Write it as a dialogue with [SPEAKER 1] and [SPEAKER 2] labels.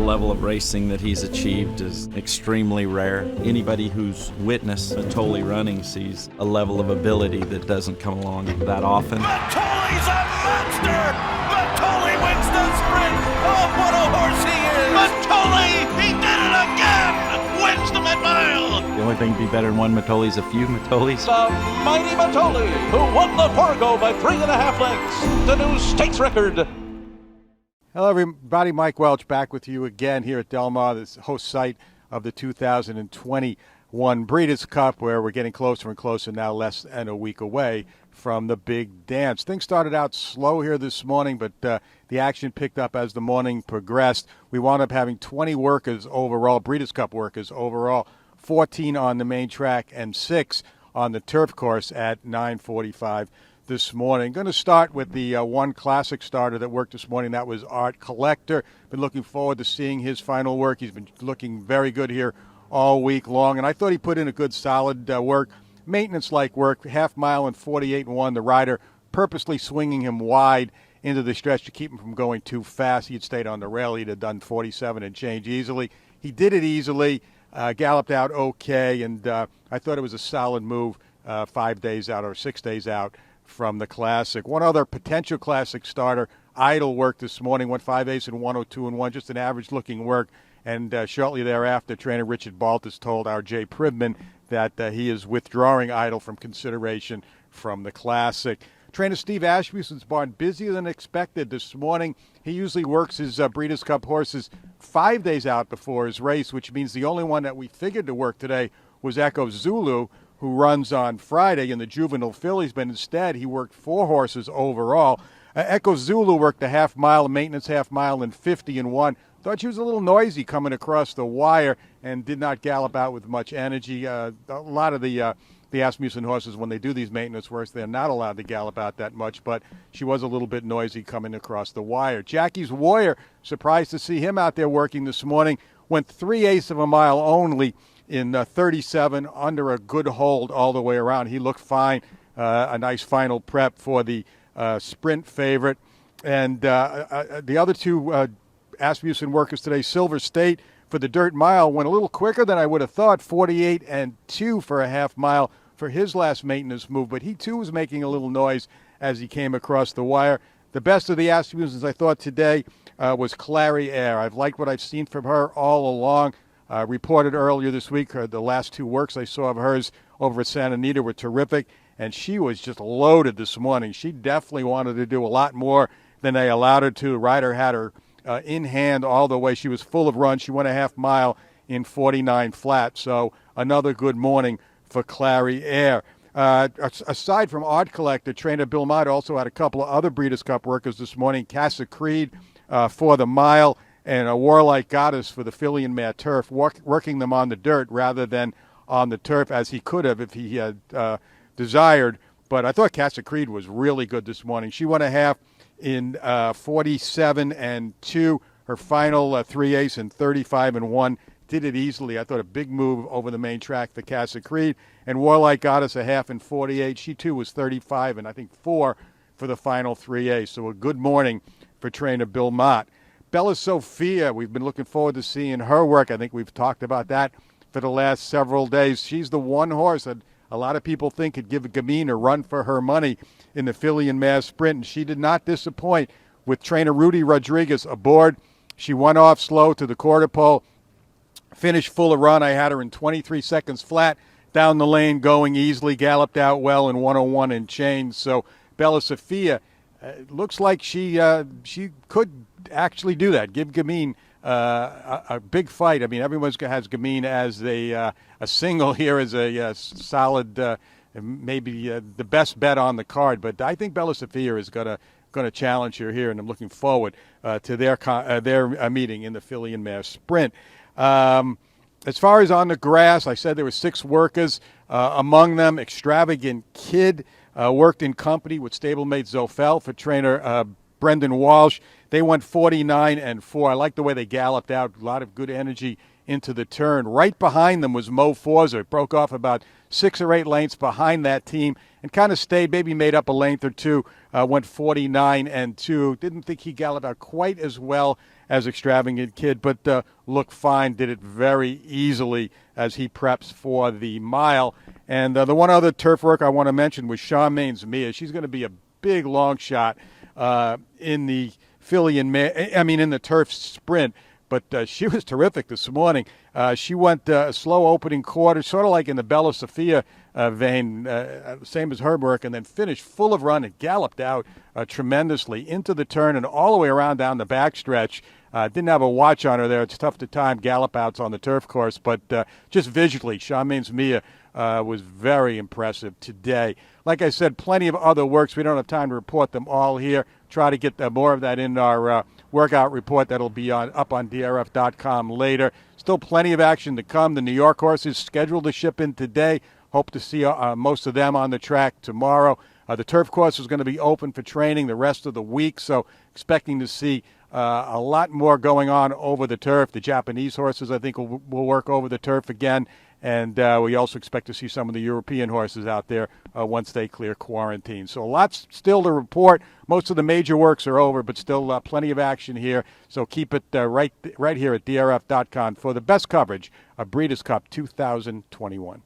[SPEAKER 1] level of racing that he's achieved is extremely rare. Anybody who's witnessed Matoli running sees a level of ability that doesn't come along that often.
[SPEAKER 2] Matoli's a monster! Matoli wins the sprint! Oh, what a horse he is! Matoli! He did it again! Wins the mid-mile!
[SPEAKER 1] The only thing to be better than one Matoli is a few Matolis.
[SPEAKER 2] The mighty Matoli, who won the Fargo by 3.5 lengths, the new stakes record.
[SPEAKER 3] Hello, everybody. Mike Welsch back with you again here at Del Mar, this host site of the 2021 Breeders' Cup, where we're getting closer and closer now, less than a week away from the big dance. Things started out slow here this morning, but the action picked up as the morning progressed. We wound up having 20 workers overall, Breeders' Cup workers overall, 14 on the main track and 6 on the turf course at 9:45 this morning. Going to start with the one classic starter that worked this morning. That was Art Collector. Been looking forward to seeing his final work. He's been looking very good here all week long, and I thought he put in a good solid work. Maintenance-like work, half mile and 48-1. The rider purposely swinging him wide into the stretch to keep him from going too fast. He had stayed on the rail. He'd have done 47 and change easily. He did it easily, galloped out okay, and I thought it was a solid move 5 days out or 6 days out from the Classic. One other potential Classic starter, Idle, worked this morning, went 5/8 and 102-1, just an average-looking work. And shortly thereafter, trainer Richard Baltus told our Jay Pribman that he is withdrawing Idle from consideration from the Classic. Trainer Steve Asmussen's barn busier than expected this morning. He usually works his Breeders' Cup horses 5 days out before his race, which means the only one that we figured to work today was Echo Zulu, who runs on Friday in the juvenile fillies, but instead he worked 4 horses overall. Echo Zulu worked a half mile, a maintenance half mile, and 50-1. Thought she was a little noisy coming across the wire and did not gallop out with much energy. A lot of the Asmussen horses, when they do these maintenance works, they're not allowed to gallop out that much, but she was a little bit noisy coming across the wire. Jackie's Warrior, surprised to see him out there working this morning, went 3/8 of a mile only in 37 under a good hold all the way around. He looked fine. A nice final prep for the sprint favorite. And the other two Asmussen workers today, Silver State for the dirt mile, went a little quicker than I would have thought, 48-2 for a half mile for his last maintenance move. But he, too, was making a little noise as he came across the wire. The best of the Asmussens, I thought, today was Clary Air. I've liked what I've seen from her all along. Reported earlier this week, the last 2 works I saw of hers over at Santa Anita were terrific, and she was just loaded this morning. She definitely wanted to do a lot more than they allowed her to. The rider had her in hand all the way. She was full of runs. She went a half mile in 49 flat, so another good morning for Clary Air. Aside from Art Collector, trainer Bill Mott also had a couple of other Breeders' Cup workers this morning. Casa Creed for the mile, and a Warlike Goddess for the filly and mare turf, working them on the dirt rather than on the turf, as he could have if he had desired. But I thought Casa Creed was really good this morning. She went a half in 47-2. Her final 3/8 and 35-1. Did it easily. I thought a big move over the main track for Casa Creed. And Warlike Goddess a half in 48. She, too, was 35 and I think 4 for the final 3/8. So a good morning for trainer Bill Mott. Bella Sophia, we've been looking forward to seeing her work. I think we've talked about that for the last several days. She's the one horse that a lot of people think could give Gamine a run for her money in the filly and mare sprint, and she did not disappoint with trainer Rudy Rodriguez aboard. She went off slow to the quarter pole, finished full of run. I had her in 23 seconds flat down the lane, going easily, galloped out well in 101 and change. So Bella Sophia looks like she could actually do that, give Gamine a big fight. I mean, everyone has Gamine as a single here, as a solid, maybe the best bet on the card. But I think Bella Sophia is going to challenge her here, and I'm looking forward to their meeting in the filly and mare sprint. As far as on the grass, I said there were 6 workers. Among them, Extravagant Kid worked in company with stablemate Zofel for trainer Brendan Walsh. They went 49-4. I like the way they galloped out. A lot of good energy into the turn. Right behind them was Mo Forza. It broke off about 6 or 8 lengths behind that team and kind of stayed, maybe made up a length or two, went 49-2. Didn't think he galloped out quite as well as Extravagant Kid, but looked fine, did it very easily as he preps for the mile. And the one other turf work I want to mention was Charmaine's Mia. She's going to be a big long shot in the in the turf sprint. But she was terrific this morning. She went a slow opening quarter, sort of like in the Bella Sophia vein, same as her work, and then finished full of run and galloped out tremendously into the turn and all the way around down the backstretch. Didn't have a watch on her there. It's tough to time gallop outs on the turf course, but just visually, Charmaine's Mia was very impressive today. Like I said, plenty of other works. We don't have time to report them all here. Try to get more of that in our workout report that'll be up on DRF.com later. Still plenty of action to come. The New York horses scheduled to ship in today. Hope to see most of them on the track tomorrow. The turf course is going to be open for training the rest of the week, so expecting to see a lot more going on over the turf. The Japanese horses, I think, will work over the turf again. And we also expect to see some of the European horses out there once they clear quarantine. So lots still to report. Most of the major works are over, but still plenty of action here. So keep it right here at DRF.com for the best coverage of Breeders' Cup 2021.